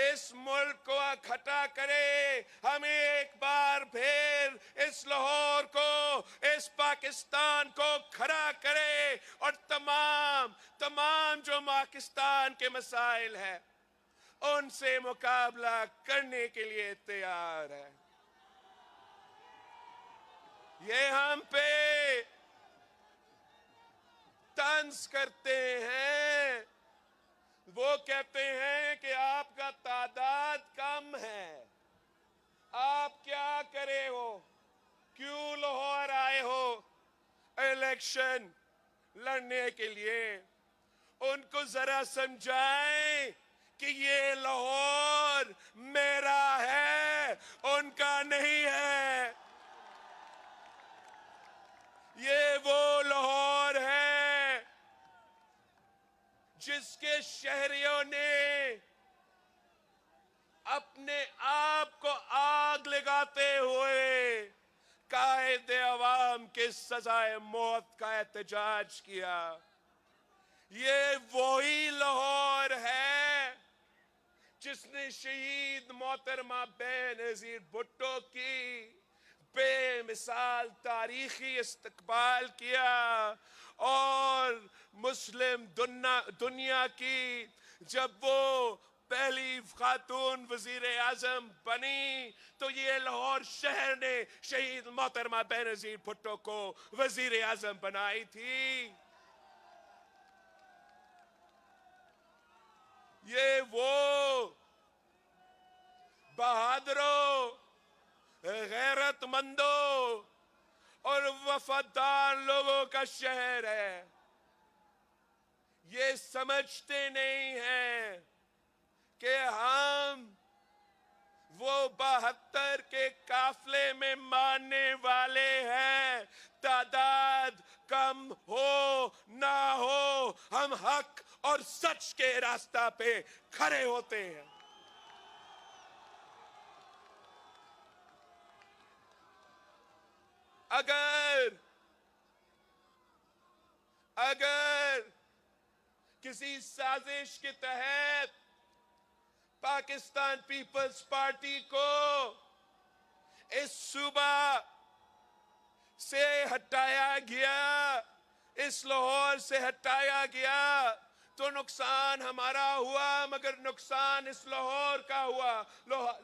اس ملک کو اکٹھا کرے، ہمیں ایک بار پھر اس لاہور کو، اس پاکستان کو کھڑا کرے، اور تمام جو پاکستان کے مسائل ہیں ان سے مقابلہ کرنے کے لیے تیار ہے۔ یہ ہم پہ طنز کرتے ہیں، وہ کہتے ہیں کہ آپ کا تعداد کم ہے، آپ کیا کرے ہو، کیوں لاہور آئے ہو الیکشن لڑنے کے لیے؟ ان کو ذرا سمجھائیں کہ یہ لاہور میرا ہے، ان کا نہیں ہے۔ یہ وہ لاہور ہے جس کے شہریوں نے اپنے آپ کو آگ لگاتے ہوئے قائد عوام کے سزائے موت کا احتجاج کیا۔ یہ وہی لاہور ہے جس نے شہید محترمہ بے نظیر بھٹو کی بے مثال تاریخی استقبال کیا، اور مسلم دنیا کی جب وہ پہلی خاتون وزیر اعظم بنی تو یہ لاہور شہر نے شہید محترمہ بے نظیر بھٹو کو وزیر اعظم بنائی تھی۔ یہ وہ بہادروں، غیرت مندوں اور وفادار لوگوں کا شہر ہے۔ یہ سمجھتے نہیں ہیں کہ ہم وہ 72 کے قافلے میں ماننے والے ہیں، تعداد کم ہو نہ ہو ہم حق اور سچ کے راستہ پہ کھڑے ہوتے ہیں۔ اگر کسی سازش کے تحت پاکستان پیپلز پارٹی کو اس صوبہ سے ہٹایا گیا، اس لاہور سے ہٹایا گیا تو نقصان ہمارا ہوا، مگر نقصان اس لاہور کا ہوا،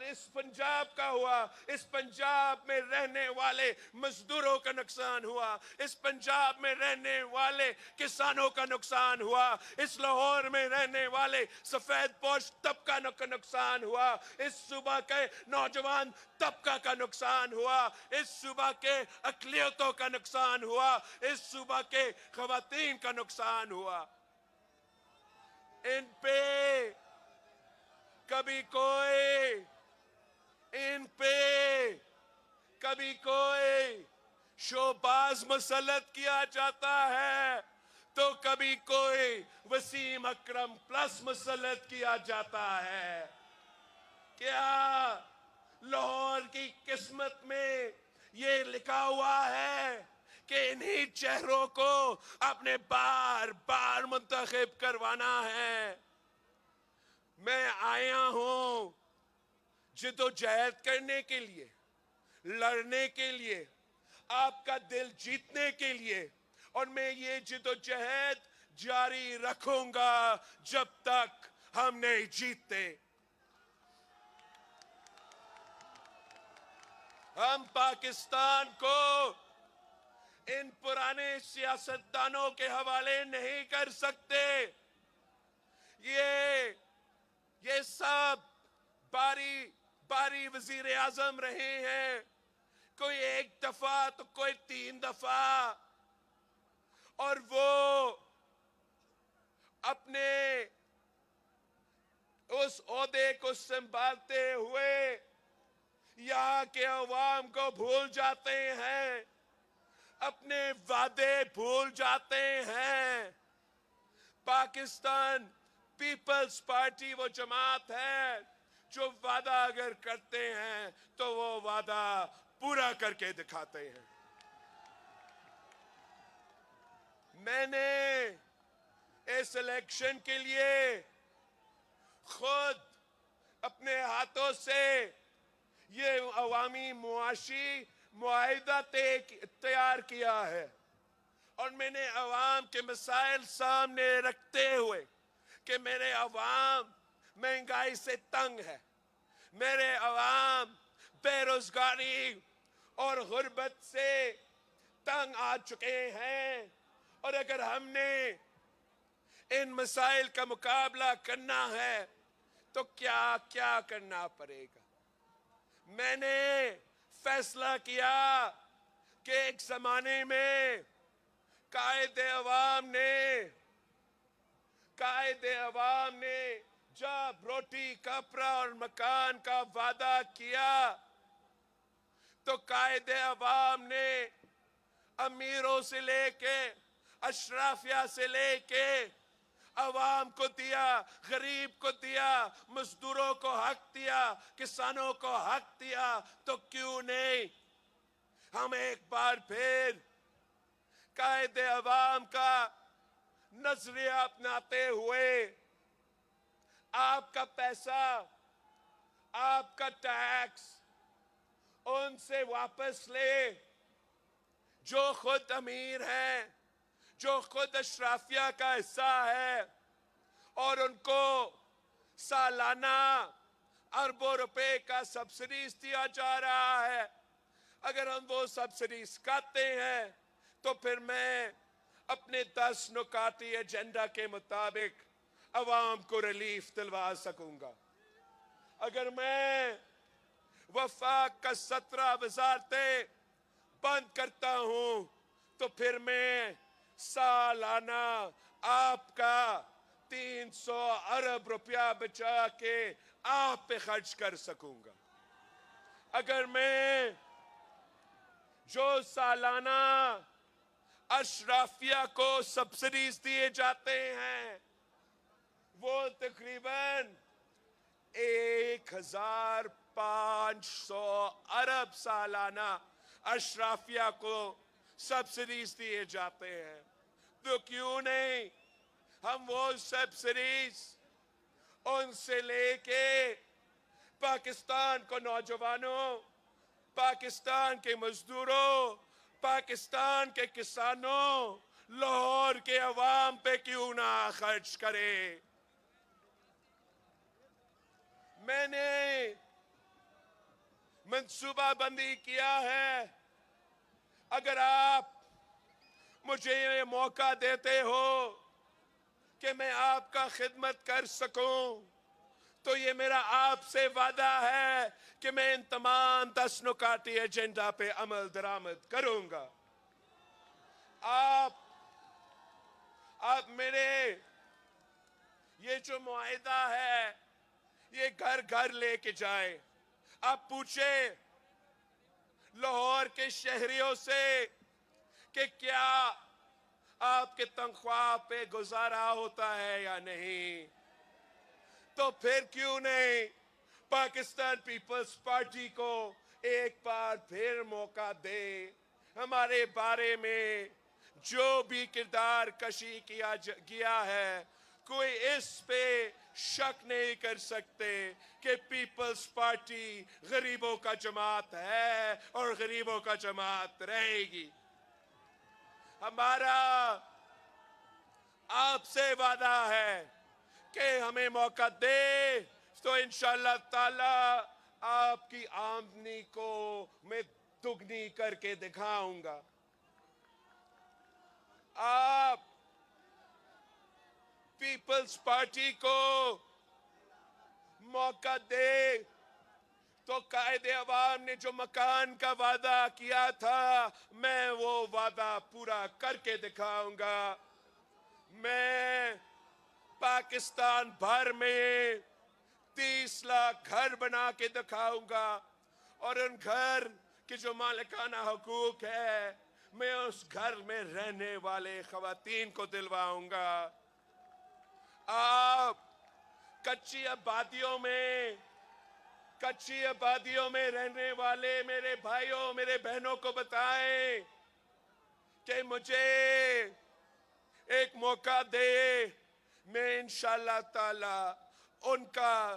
اس پنجاب کا ہوا، اس پنجاب میں رہنے والے مزدوروں کا نقصان ہوا، اس پنجاب میں رہنے والے کسانوں کا نقصان ہوا، اس لاہور میں رہنے والے سفید پوش طبقہ کا نقصان ہوا، اس صوبہ کے نوجوان طبقہ کا نقصان ہوا، اس صوبہ کے اقلیتوں کا نقصان ہوا، اس صوبہ کے خواتین کا نقصان ہوا۔ ان پہ کبھی کوئی شوباز مسلط کیا جاتا ہے تو کبھی کوئی وسیم اکرم پلس مسلط کیا جاتا ہے۔ کیا لاہور کی قسمت میں یہ لکھا ہوا ہے کہ انہی چہروں کو اپنے بار بار منتخب کروانا ہے؟ میں آیا ہوں جدوجہد کرنے کے لیے، لڑنے کے لیے، آپ کا دل جیتنے کے لیے، اور میں یہ جدوجہد جاری رکھوں گا جب تک ہم نہیں جیتتے۔ ہم پاکستان کو ان پرانے سیاستدانوں کے حوالے نہیں کر سکتے۔ یہ سب باری وزیر اعظم رہے ہیں، کوئی 1 دفعہ تو کوئی 3 دفعہ، اور وہ اپنے اس عہدے کو سنبھالتے ہوئے یہاں کے عوام کو بھول جاتے ہیں، اپنے وعدے بھول جاتے ہیں۔ پاکستان پیپلز پارٹی وہ جماعت ہے جو وعدہ اگر کرتے ہیں تو وہ وعدہ پورا کر کے دکھاتے ہیں۔ میں نے اس الیکشن کے لیے خود اپنے ہاتھوں سے یہ عوامی معاشی معاہدہ تیار کیا ہے، اور میں نے عوام کے مسائل سامنے رکھتے ہوئے کہ میرے عوام مہنگائی سے تنگ ہے، میرے عوام بے روزگاری اور غربت سے تنگ آ چکے ہیں، اور اگر ہم نے ان مسائل کا مقابلہ کرنا ہے تو کیا کیا کرنا پڑے گا۔ میں نے فیصلہ کیا کہ ایک زمانے میں قائد عوام نے جب روٹی کپڑا اور مکان کا وعدہ کیا تو قائد عوام نے امیروں سے لے کے اشرافیہ سے لے کے عوام کو دیا، غریب کو دیا، مزدوروں کو حق دیا، کسانوں کو حق دیا، تو کیوں نہیں ہم ایک بار پھر قائد عوام کا نظریہ اپناتے ہوئے آپ کا پیسہ، آپ کا ٹیکس ان سے واپس لے جو خود امیر ہیں، جو خود اشرافیہ کا حصہ ہے، اور ان کو سالانہ اربوں روپے کا سبسڈیز دیا جا رہا ہے۔ اگر ہم وہ سبسڈیز کاٹتے ہیں تو پھر میں اپنے 10 نکاتی ایجنڈا کے مطابق عوام کو ریلیف دلوا سکوں گا۔ اگر میں وفاق کا 17 وزارتیں بند کرتا ہوں تو پھر میں سالانہ آپ کا 300 ارب روپیہ بچا کے آپ پہ خرچ کر سکوں گا۔ اگر میں جو سالانہ اشرافیہ کو سبسڈیز دیے جاتے ہیں وہ تقریباً 1500 ارب سالانہ اشرافیہ کو سبسڈیز دیے جاتے ہیں، تو کیوں نہیں ہم وہ سبسڈیز ان سے لے کے پاکستان کو نوجوانوں، پاکستان کے مزدوروں، پاکستان کے کسانوں، لاہور کے عوام پہ کیوں نہ خرچ کرے۔ میں نے منصوبہ بندی کیا ہے، اگر آپ مجھے یہ موقع دیتے ہو کہ میں آپ کا خدمت کر سکوں تو یہ میرا آپ سے وعدہ ہے کہ میں ان تمام 10 نکاتی ایجنڈا پہ عمل درآمد کروں گا۔ آپ میرے یہ جو معاہدہ ہے یہ گھر گھر لے کے جائیں۔ آپ پوچھیں لاہور کے شہریوں سے کہ کیا آپ کے تنخواہ پہ گزارا ہوتا ہے یا نہیں، تو پھر کیوں نہیں پاکستان پیپلز پارٹی کو ایک بار پھر موقع دے۔ ہمارے بارے میں جو بھی کردار کشی کیا ہے کوئی اس پہ شک نہیں کر سکتے کہ پیپلز پارٹی غریبوں کا جماعت ہے اور غریبوں کا جماعت رہے گی۔ ہمارا آپ سے وعدہ ہے کہ ہمیں موقع دے تو انشاءاللہ تعالی آپ کی آمدنی کو میں دگنی کر کے دکھاؤں گا۔ آپ پیپلز پارٹی کو موقع دے تو قائد عوام نے جو مکان کا وعدہ کیا تھا میں وہ وعدہ پورا کر کے دکھاؤں گا۔ میں پاکستان بھر میں 30 لاکھ گھر بنا کے دکھاؤں گا، اور ان گھر کے جو مالکانہ حقوق ہے میں اس گھر میں رہنے والے خواتین کو دلواؤں گا۔ آپ کچی آبادیوں میں رہنے والے میرے بھائیوں، میرے بہنوں کو بتائیں کہ مجھے ایک موقع دے، میں انشاءاللہ تعالی ان کا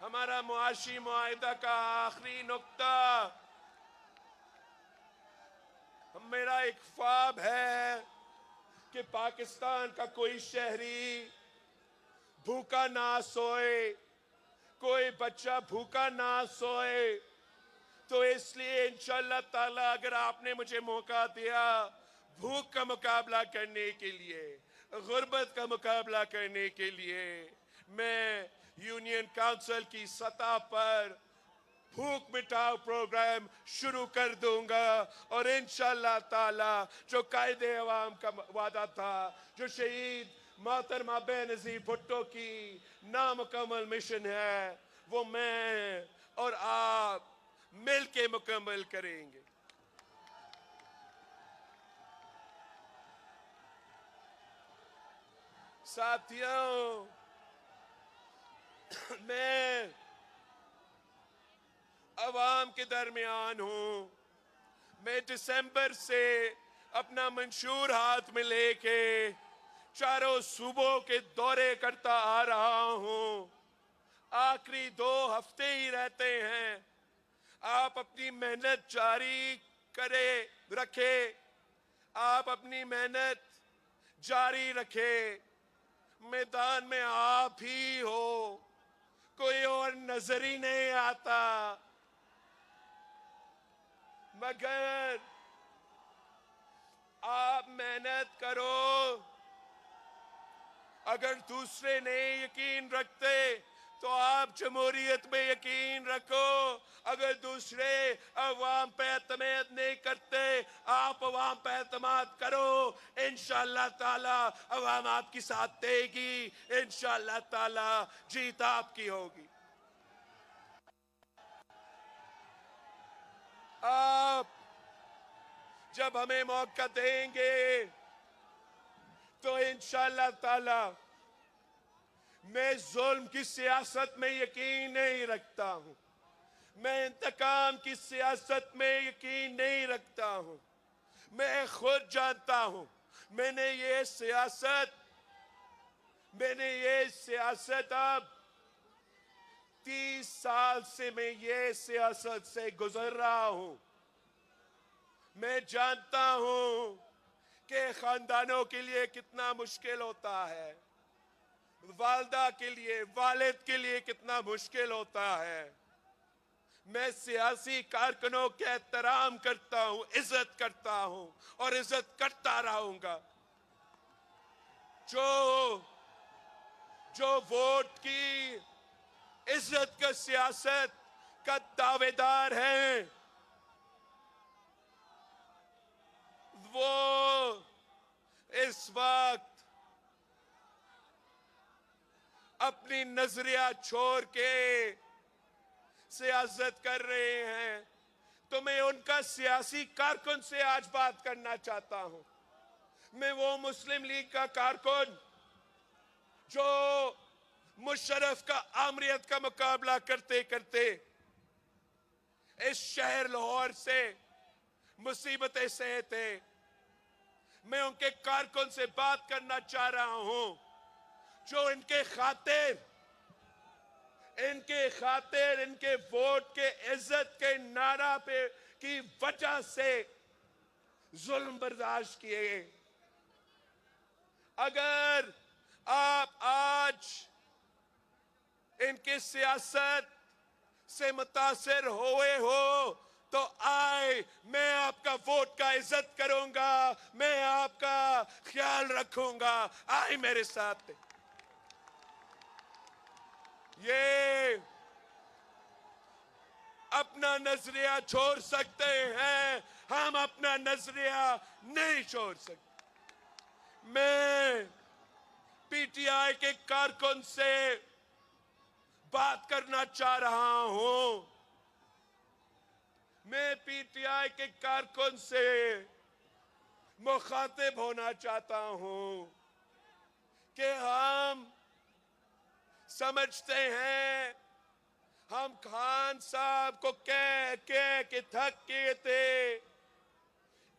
ہمارا معاشی معاہدہ کا آخری نقطہ، میرا ایک خواب ہے کہ پاکستان کا کوئی شہری بھوکا نہ سوئے، کوئی بچہ بھوکا نہ سوئے۔ تو اس لیے انشاءاللہ تعالی اگر آپ نے مجھے موقع دیا بھوک کا مقابلہ کرنے کے لیے، غربت کا مقابلہ کرنے کے لیے، میں یونین کونسل کی سطح پر بھوک مٹاؤ پروگرام شروع کر دوں گا، اور انشاءاللہ تعالی جو قائد عوام کا وعدہ تھا، جو شہید محترمہ بے نظیر بھٹو کی نامکمل مشن ہے، وہ میں اور آپ مل کے مکمل کریں گے۔ ساتھیوں، میں عوام کے درمیان ہوں۔ میں دسمبر سے اپنا منشور ہاتھ میں لے کے چاروں صوبوں کے دورے کرتا آ رہا ہوں۔ آخری 2 ہفتے ہی رہتے ہیں، آپ اپنی محنت جاری رکھے، آپ اپنی محنت جاری رکھے۔ میدان میں آپ ہی ہو، کوئی اور نظر ہی نہیں آتا، مگر آپ محنت کرو۔ اگر دوسرے نہیں یقین رکھتے تو آپ جمہوریت میں یقین رکھو۔ اگر دوسرے عوام پہ اعتماد نہیں کرتے، آپ عوام پہ اعتماد کرو۔ انشاءاللہ تعالی عوام آپ کی ساتھ دے گی، انشاءاللہ تعالی جیت آپ کی ہوگی۔ آپ جب ہمیں موقع دیں گے تو انشاءاللہ تعالی، میں ظلم کی سیاست میں یقین نہیں رکھتا ہوں، میں انتقام کی سیاست میں یقین نہیں رکھتا ہوں۔ میں خود جانتا ہوں، میں نے یہ سیاست اب 30 سال سے میں یہ سیاست سے گزر رہا ہوں۔ میں جانتا ہوں کہ خاندانوں کے لیے کتنا مشکل ہوتا ہے، والدہ کے لیے، والد کے لیے کتنا مشکل ہوتا ہے۔ میں سیاسی کارکنوں کے احترام کرتا ہوں، عزت کرتا ہوں اور عزت کرتا رہوں گا۔ جو ووٹ کی عزت کا سیاست کا دعوے دار ہیں، وہ اس وقت اپنی نظریہ چھوڑ کے سیاست کر رہے ہیں۔ تو میں ان کا سیاسی کارکن سے آج بات کرنا چاہتا ہوں۔ میں وہ مسلم لیگ کا کارکن جو مشرف کا آمریت کا مقابلہ کرتے کرتے اس شہر لاہور سے مصیبتیں سہے تھے، میں ان کے کارکن سے بات کرنا چاہ رہا ہوں جو ان کے خاطر، ان کے ووٹ کے عزت کے نعرہ پہ کی وجہ سے ظلم برداشت کیے۔ اگر آپ آج ان کی سیاست سے متاثر ہوئے ہو تو آئے، میں آپ کا ووٹ کا عزت کروں گا، میں آپ کا خیال رکھوں گا، آئے میرے ساتھ۔ یہ اپنا نظریہ چھوڑ سکتے ہیں، ہم اپنا نظریہ نہیں چھوڑ سکتے۔ میں پی ٹی آئی کے کارکن سے بات کرنا چاہ رہا ہوں، میں پی ٹی آئی کے کارکن سے مخاطب ہونا چاہتا ہوں کہ ہم سمجھتے ہیں، ہم خان صاحب کو کہہ کے تھک گئے تھے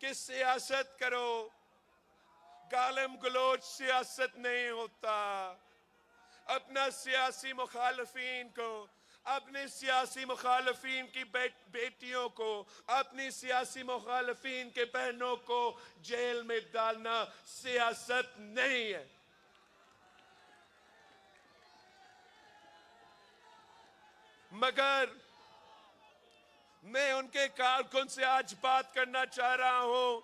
کہ سیاست کرو، گالم گلوچ سیاست نہیں ہوتا۔ اپنا سیاسی مخالفین کو اپنے سیاسی مخالفین کی بیٹیوں کو، اپنی سیاسی مخالفین کے بہنوں کو جیل میں ڈالنا سیاست نہیں ہے۔ مگر میں ان کے کارکن سے آج بات کرنا چاہ رہا ہوں،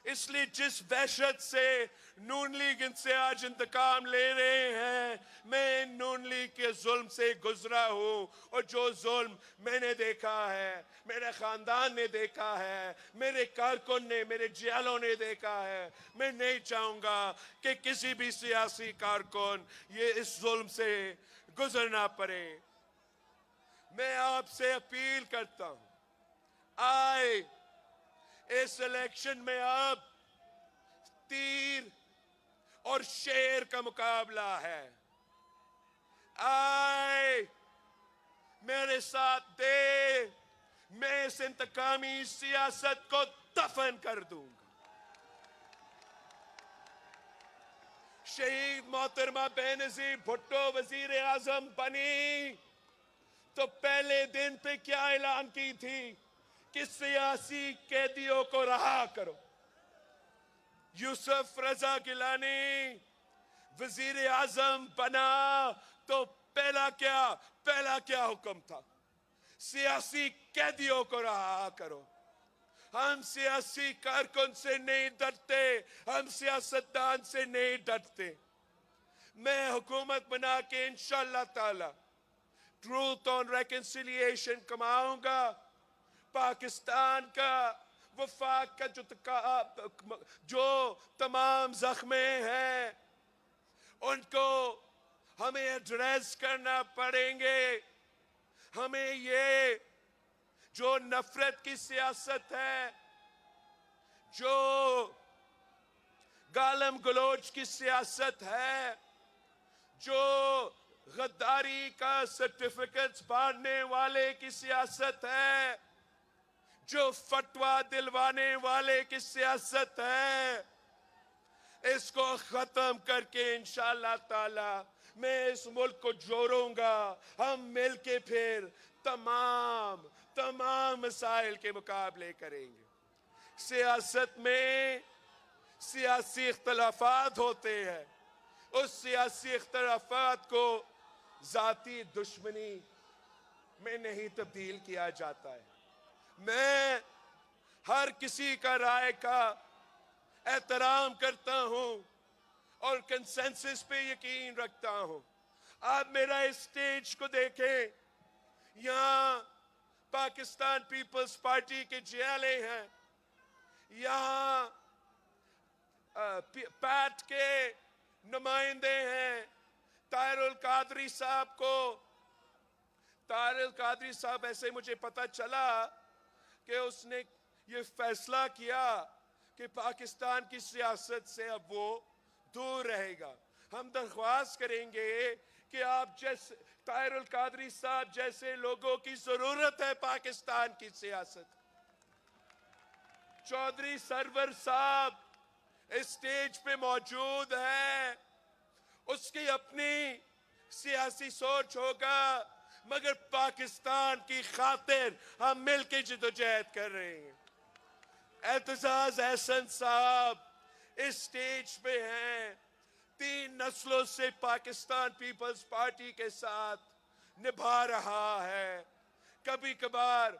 اس لیے جس وحشت سے نون لیگ ان سے آج انتقام لے رہے ہیں، میں نون لیگ کے ظلم سے گزرا ہوں، اور جو ظلم میں نے دیکھا ہے، میرے خاندان نے دیکھا ہے، میرے کارکن نے، میرے جیالوں نے دیکھا ہے، میں نہیں چاہوں گا کہ کسی بھی سیاسی کارکن یہ اس ظلم سے گزرنا پڑے۔ میں آپ سے اپیل کرتا ہوں، آئے اس الیکشن میں اب تیر اور شیر کا مقابلہ ہے۔ آئے میرے ساتھ دے، میں اس انتقامی سیاست کو دفن کر دوں گا۔ شہید محترمہ بینظیر بھٹو وزیر اعظم بنی تو پہلے دن پہ کیا اعلان کی تھی کہ سیاسی قیدیوں کو رہا کرو۔ یوسف رضا گیلانی وزیر اعظم بنا تو پہلا کیا حکم تھا؟ سیاسی قیدیوں کو رہا کرو۔ ہم سیاسی کارکن سے نہیں ڈرتے، ہم سیاستدان سے نہیں ڈرتے۔ میں حکومت بنا کے انشاءاللہ تعالی ٹروتھ آن ریکنسیلیشن کماؤں گا۔ پاکستان کا وفاق کا جو تمام زخمیں ہیں ان کو ہمیں ایڈریس کرنا پڑیں گے۔ ہمیں یہ جو نفرت کی سیاست ہے، جو گالم گلوچ کی سیاست ہے، جو غداری کا سرٹیفکیٹس بانٹنے والے کی سیاست ہے، جو فتویٰ دلوانے والے کی سیاست ہے، اس کو ختم کر کے انشاءاللہ تعالی میں اس ملک کو جوڑوں گا۔ ہم مل کے پھر تمام مسائل کے مقابلے کریں گے۔ سیاست میں سیاسی اختلافات ہوتے ہیں، اس سیاسی اختلافات کو ذاتی دشمنی میں نہیں تبدیل کیا جاتا ہے۔ میں ہر کسی کا رائے کا احترام کرتا ہوں اور کنسنسس پہ یقین رکھتا ہوں۔ آپ میرا اسٹیج کو دیکھیں، یہاں پاکستان پیپلز پارٹی کے جیالے ہیں، یہاں پیٹ کے نمائندے ہیں۔ طاہر القادری صاحب ایسے مجھے پتا چلا کہ اس نے یہ فیصلہ کیا کہ پاکستان کی سیاست سے اب وہ دور رہے گا۔ ہم درخواست کریں گے کہ آپ جیسے طاہر القادری صاحب جیسے لوگوں کی ضرورت ہے پاکستان کی سیاست۔ چودھری سرور صاحب اسٹیج پہ موجود ہے، اس کی اپنی سیاسی سوچ ہوگا، مگر پاکستان کی خاطر ہم مل کے جدوجہد کر رہے ہیں۔ اعتزاز احسن صاحب اس سٹیج پہ ہیں، 3 نسلوں سے پاکستان پیپلز پارٹی کے ساتھ نبھا رہا ہے۔ کبھی کبھار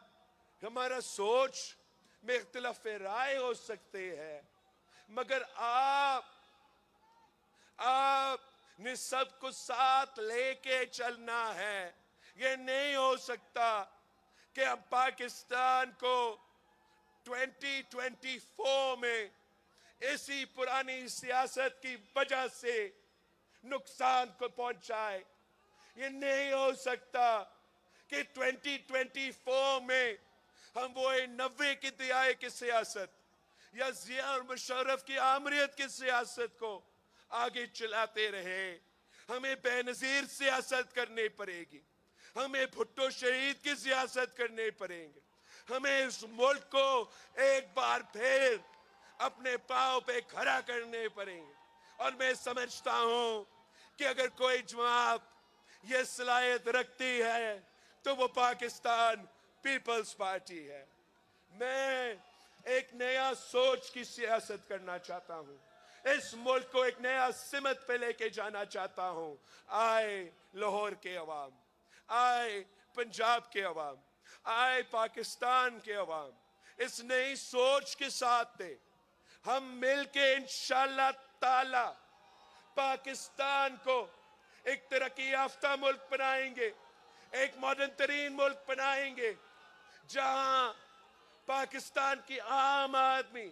ہمارا سوچ میں اختلاف رائے ہو سکتے ہیں، مگر آپ نے سب کو ساتھ لے کے چلنا ہے۔ یہ نہیں ہو سکتا کہ ہم پاکستان کو 2024 میں اسی پرانی سیاست کی وجہ سے نقصان کو پہنچائے۔ یہ نہیں ہو سکتا کہ 2024 میں ہم وہ 90 کی دہائی کی سیاست یا ضیاء اور مشرف کی آمریت کی سیاست کو آگے چلاتے رہے۔ ہمیں بے نظیر سیاست کرنی پڑے گی، ہمیں بھٹو شہید کی سیاست کرنی پڑیں گے، ہمیں اس ملک کو ایک بار پھر اپنے پاؤں پہ کھڑا کرنے پڑیں گے۔ اور میں سمجھتا ہوں کہ اگر کوئی جماعت یہ صلاحیت رکھتی ہے تو وہ پاکستان پیپلز پارٹی ہے. میں ایک نیا سوچ کی سیاست کرنا چاہتا ہوں. اس ملک کو ایک نیا سمت پہ لے کے جانا چاہتا ہوں. آئے لاہور کے عوام, آئے پنجاب کے عوام, آئے پاکستان کے عوام, اس نئی سوچ کے ساتھ تھے ہم مل کے انشاءاللہ تعالی پاکستان کو ایک ترقی یافتہ ملک بنائیں گے, ایک ماڈرن ترین ملک بنائیں گے, جہاں پاکستان کی عام آدمی,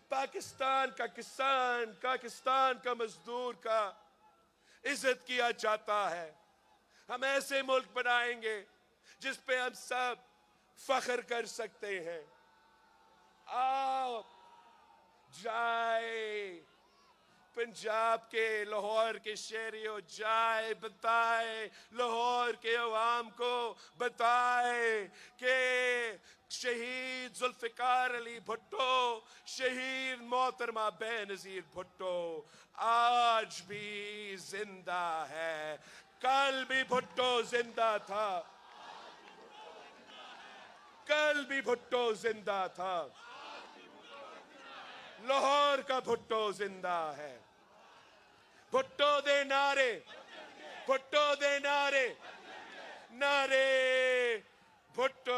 پاکستان کا کسان, پاکستان کا مزدور کا عزت کیا جاتا ہے. ہم ایسے ملک بنائیں گے جس پہ ہم سب فخر کر سکتے ہیں. آپ جائے پنجاب کے, لاہور کے شہریوں, جائے بتائے لاہور کے عوام کو, بتائے کہ شہید ذوالفقار علی بھٹو, شہید محترمہ بے-نظیر بھٹو آج بھی زندہ ہے. کل بھی بھٹو زندہ تھا, کل بھی بھٹو زندہ تھا, لاہور کا بھٹو زندہ ہے. بھٹو دے نعرے, بھٹو دے نعرے, نعرے بھٹو